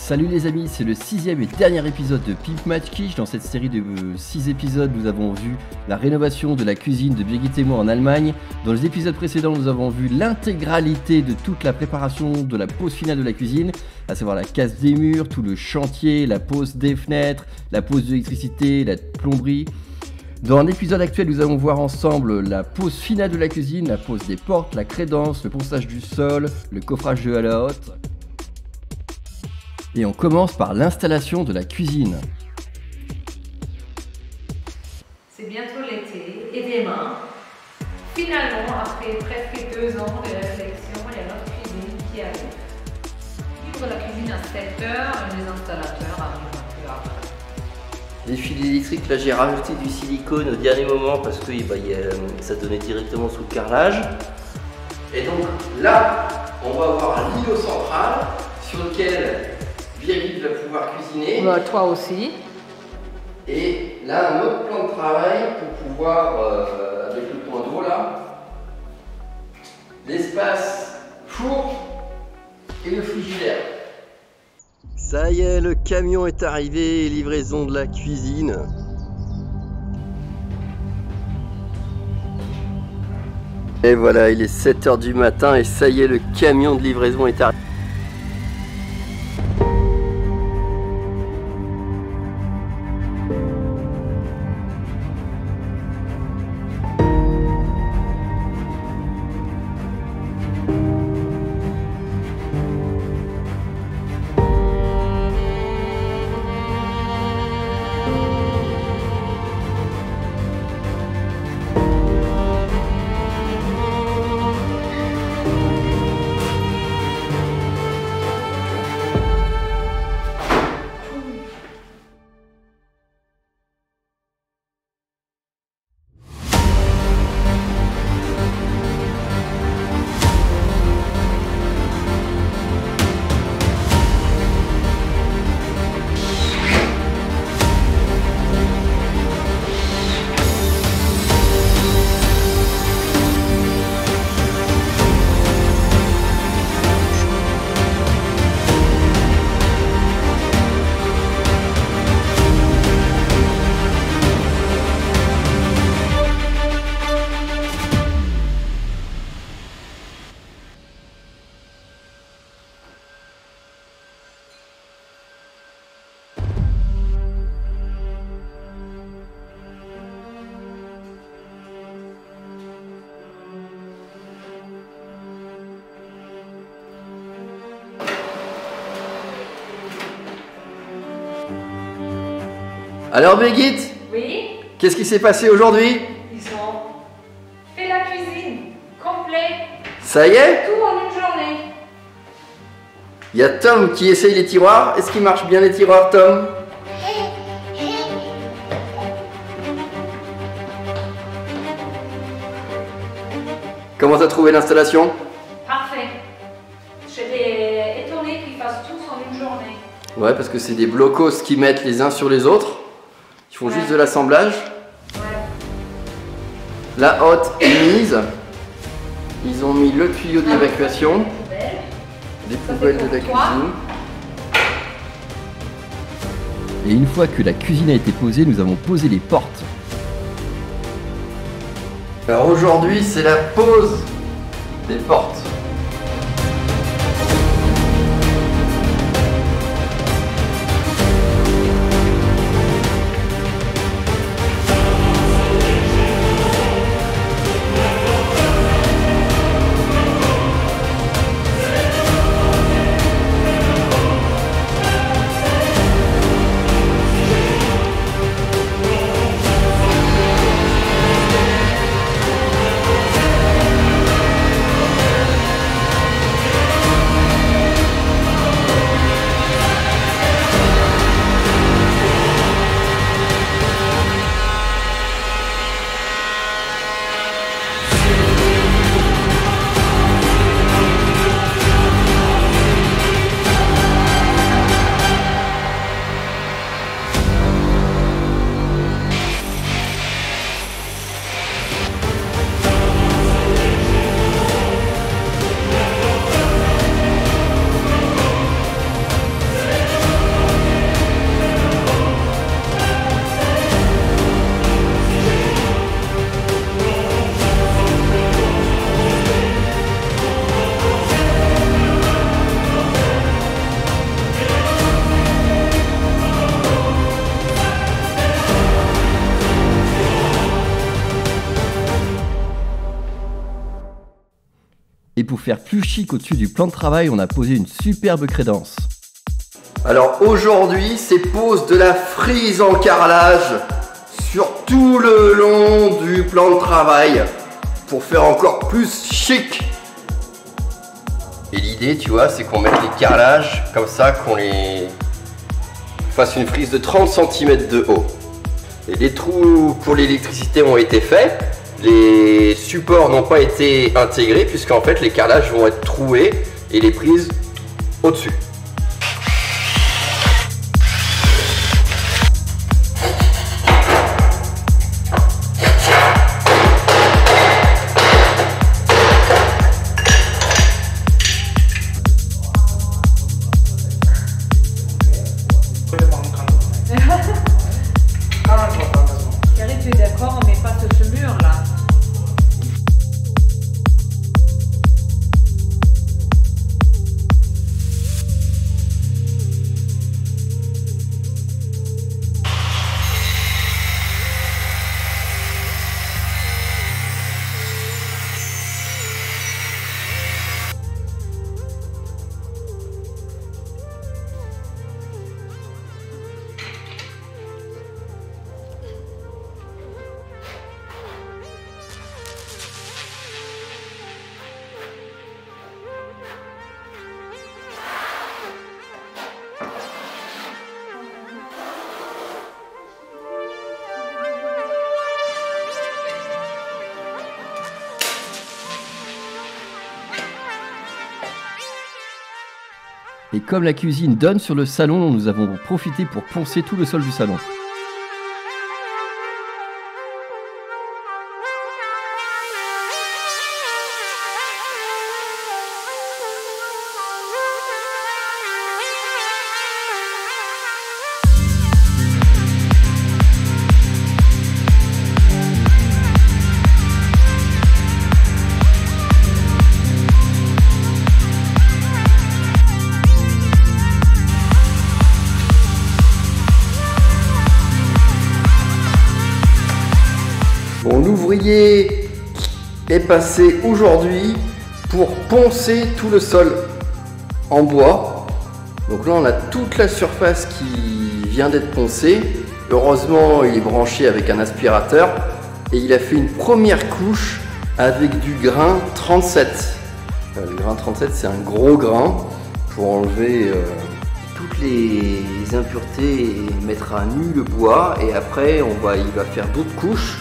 Salut les amis, c'est le 6e et dernier épisode de Pimp My Kitchen. Dans cette série de 6 épisodes, nous avons vu la rénovation de la cuisine de Birgit et moi en Allemagne. Dans les épisodes précédents, nous avons vu l'intégralité de toute la préparation de la pose finale de la cuisine, à savoir la casse des murs, tout le chantier, la pose des fenêtres, la pose de l'électricité, la plomberie. Dans l'épisode actuel, nous allons voir ensemble la pose finale de la cuisine, la pose des portes, la crédence, le ponçage du sol, le coffrage de la hotte. Et on commence par l'installation de la cuisine. C'est bientôt l'été et demain, finalement, après presque 2 ans de réflexion, il y a notre cuisine qui arrive. J'ouvre la cuisine à 7 h et les installateurs arrivent un peu après. Les fils électriques, là j'ai rajouté du silicone au dernier moment parce que ça donnait directement sous le carrelage. Et donc là, on va avoir un îlot central sur lequel Birgit va pouvoir cuisiner. Bah, toi aussi. Et là, un autre plan de travail pour pouvoir, avec le point d'eau là, l'espace four et le frigidaire. Ça y est, le camion est arrivé, livraison de la cuisine. Et voilà, il est 7 h du matin et ça y est, le camion de livraison est arrivé. Alors Birgit, Oui, qu'est-ce qui s'est passé aujourd'hui? ils ont fait la cuisine complète, Ça y est? tout en une journée. Il y a Tom qui essaye les tiroirs. Est-ce qu'il marche bien les tiroirs, Tom? Comment t'as trouvé l'installation? Parfait. J'étais étonnée qu'ils fassent tous en une journée. Ouais, parce que c'est des blocos qui mettent les uns sur les autres. Ils font juste de l'assemblage. Ouais. La hotte est mise. Ils ont mis le tuyau d'évacuation, des poubelles de la cuisine. Et une fois que la cuisine a été posée, nous avons posé les portes. Alors aujourd'hui, c'est la pose des portes. Et pour faire plus chic au-dessus du plan de travail, on a posé une superbe crédence. Alors aujourd'hui, c'est pose de la frise en carrelage sur tout le long du plan de travail pour faire encore plus chic. Et l'idée, tu vois, c'est qu'on mette les carrelages comme ça, qu'on les fasse une frise de 30 cm de haut. Et les trous pour l'électricité ont été faits. Les supports n'ont pas été intégrés puisqu'en fait les carrelages vont être troués et les prises au-dessus. Thierry, tu es d'accord, on met pas sur ce mur là. Et comme la cuisine donne sur le salon, nous avons profité pour poncer tout le sol du salon. Bon, l'ouvrier est passé aujourd'hui pour poncer tout le sol en bois. Donc là, on a toute la surface qui vient d'être poncée. Heureusement, il est branché avec un aspirateur et il a fait une première couche avec du grain 37. Le grain 37, c'est un gros grain pour enlever toutes les impuretés et mettre à nu le bois. Et après, il va faire d'autres couches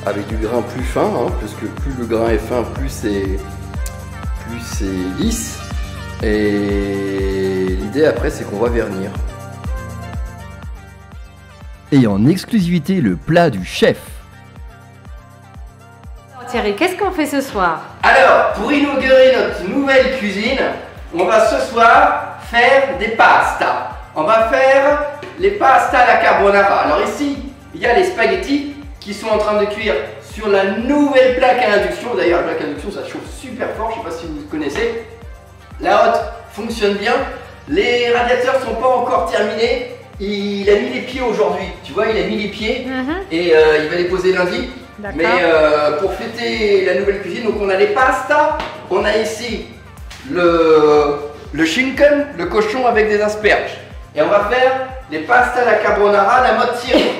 avec du grain plus fin, parce que plus le grain est fin, plus c'est lisse. Et l'idée après, c'est qu'on va vernir. Et en exclusivité, le plat du chef. Alors, Thierry, qu'est-ce qu'on fait ce soir? Alors, pour inaugurer notre nouvelle cuisine, on va ce soir faire des pastas. On va faire les pastas à la carbonara. Alors ici, il y a les spaghettis qui sont en train de cuire sur la nouvelle plaque à induction. D'ailleurs, la plaque à induction, ça chauffe super fort. Je ne sais pas si vous connaissez. La hotte fonctionne bien. Les radiateurs ne sont pas encore terminés. Il a mis les pieds aujourd'hui. Tu vois, il a mis les pieds et il va les poser lundi. Mais pour fêter la nouvelle cuisine, donc on a les pastas. On a ici le schinken, le cochon avec des asperges. Et on va faire les pastas à la carbonara, la mode Thierry.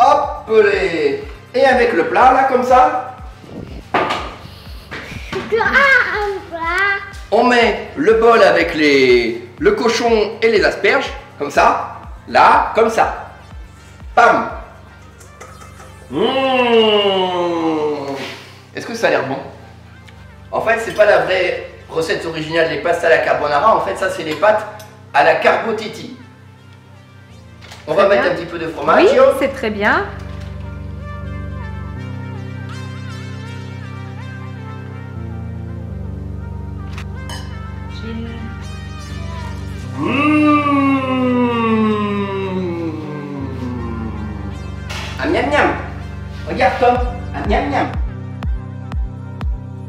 Hop les. Et avec le plat là comme ça, on met le bol avec le cochon et les asperges, comme ça, là, comme ça. Bam. Est-ce que ça a l'air bon? En fait, c'est pas la vraie recette originale des pastas à la carbonara. En fait, ça c'est les pâtes à la carbotiti. On va mettre un petit peu de fromage. Oui, c'est très bien. Ah miam miam. Regarde Tom. Ah miam miam.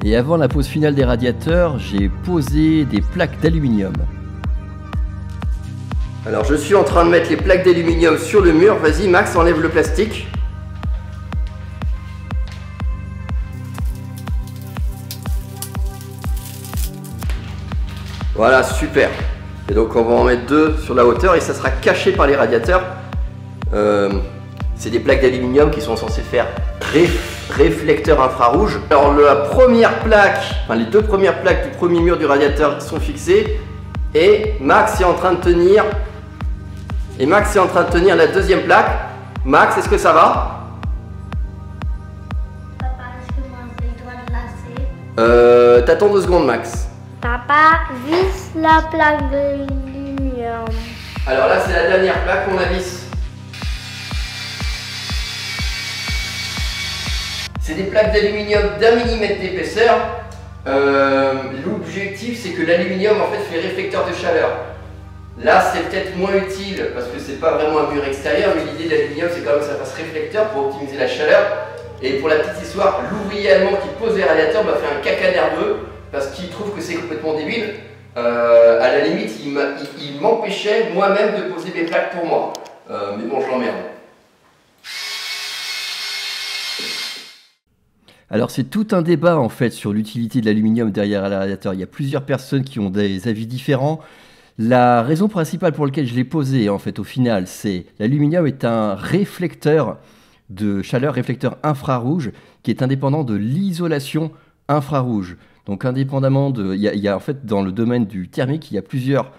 Et avant la pose finale des radiateurs, j'ai posé des plaques d'aluminium. Alors je suis en train de mettre les plaques d'aluminium sur le mur. Vas-y Max, enlève le plastique. Voilà, super. Et donc on va en mettre 2 sur la hauteur et ça sera caché par les radiateurs. C'est des plaques d'aluminium qui sont censées faire réflecteur infrarouge. Alors la première plaque, enfin les 2 premières plaques du premier mur du radiateur sont fixées et Max est en train de tenir. Et Max est en train de tenir la 2e plaque. Max, est-ce que ça va? Papa, est-ce que moi je dois le lasser? T'attends 2 secondes, Max. Papa, visse la plaque d'aluminium. Alors là, c'est la dernière plaque qu'on a visse. C'est des plaques d'aluminium d'1 millimètre d'épaisseur. L'objectif, c'est que l'aluminium en fait fait réflecteur de chaleur. Là, c'est peut-être moins utile parce que c'est pas vraiment un mur extérieur, mais l'idée de l'aluminium, c'est quand même que ça fasse réflecteur pour optimiser la chaleur. Et pour la petite histoire, l'ouvrier allemand qui pose les radiateurs m'a fait un caca nerveux parce qu'il trouve que c'est complètement débile. À la limite, il m'empêchait moi-même de poser des plaques pour moi. Mais bon, je l'emmerde. Alors c'est tout un débat en fait sur l'utilité de l'aluminium derrière un radiateur. Il y a plusieurs personnes qui ont des avis différents. La raison principale pour laquelle je l'ai posé en fait au final, c'est l'aluminium est un réflecteur de chaleur, réflecteur infrarouge qui est indépendant de l'isolation infrarouge. Donc indépendamment de, il y a en fait dans le domaine du thermique, il y a plusieurs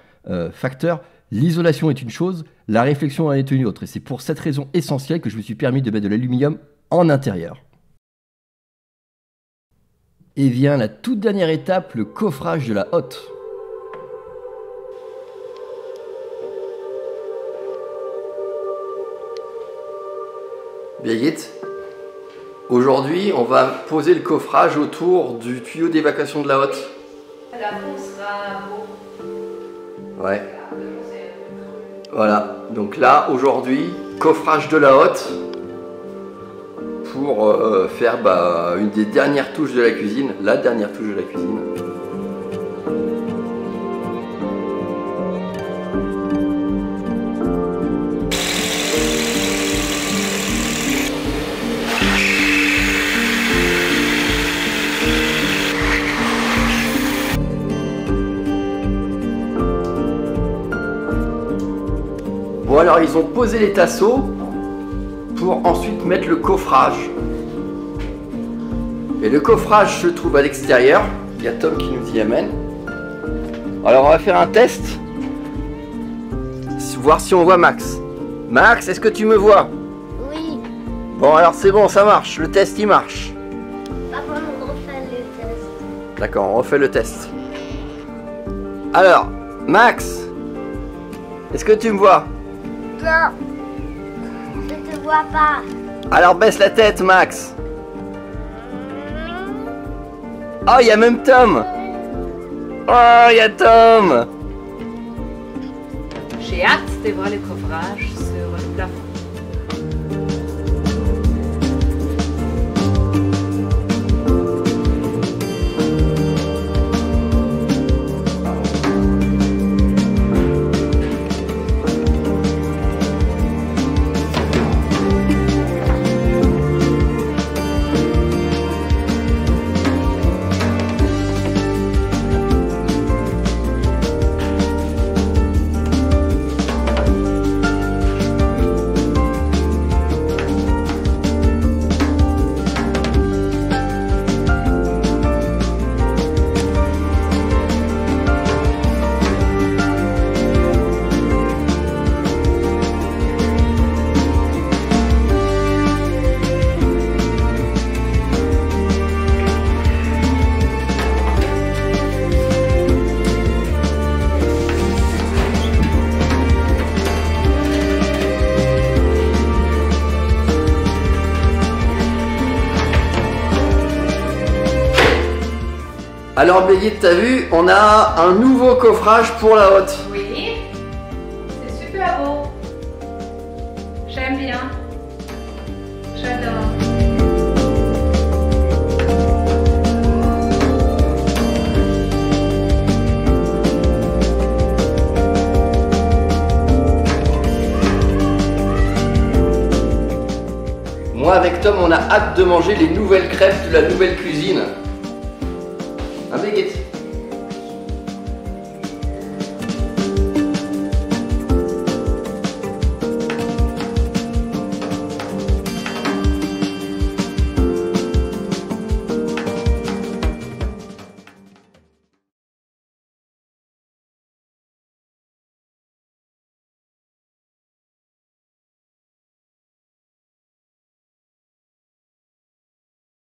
facteurs. L'isolation est une chose, la réflexion en est une autre. Et c'est pour cette raison essentielle que je me suis permis de mettre de l'aluminium en intérieur. Et vient la toute dernière étape, le coffrage de la hotte. Birgit, aujourd'hui, on va poser le coffrage autour du tuyau d'évacuation de la hotte. La fond sera beau. Ouais. Voilà. Donc là, aujourd'hui, coffrage de la hotte pour faire une des dernières touches de la cuisine, la dernière touche de la cuisine. Bon alors ils ont posé les tasseaux pour ensuite mettre le coffrage. Et le coffrage se trouve à l'extérieur. Il y a Tom qui nous y amène. Alors on va faire un test. Voir si on voit Max. Max, est-ce que tu me vois? Oui. Bon alors c'est bon, ça marche. Le test il marche. Papa, on refait le test. D'accord, on refait le test. Alors, Max, est-ce que tu me vois? Non. Je te vois pas. Alors baisse la tête, Max. Oh, il y a même Tom. Oh, il y a Tom. J'ai hâte de voir le coffrage sur le plafond. Alors Birgit, t'as vu, on a un nouveau coffrage pour la hotte. Oui, c'est super beau. J'aime bien. J'adore. Moi avec Tom, on a hâte de manger les nouvelles crêpes de la nouvelle cuisine. Hein, Birgit?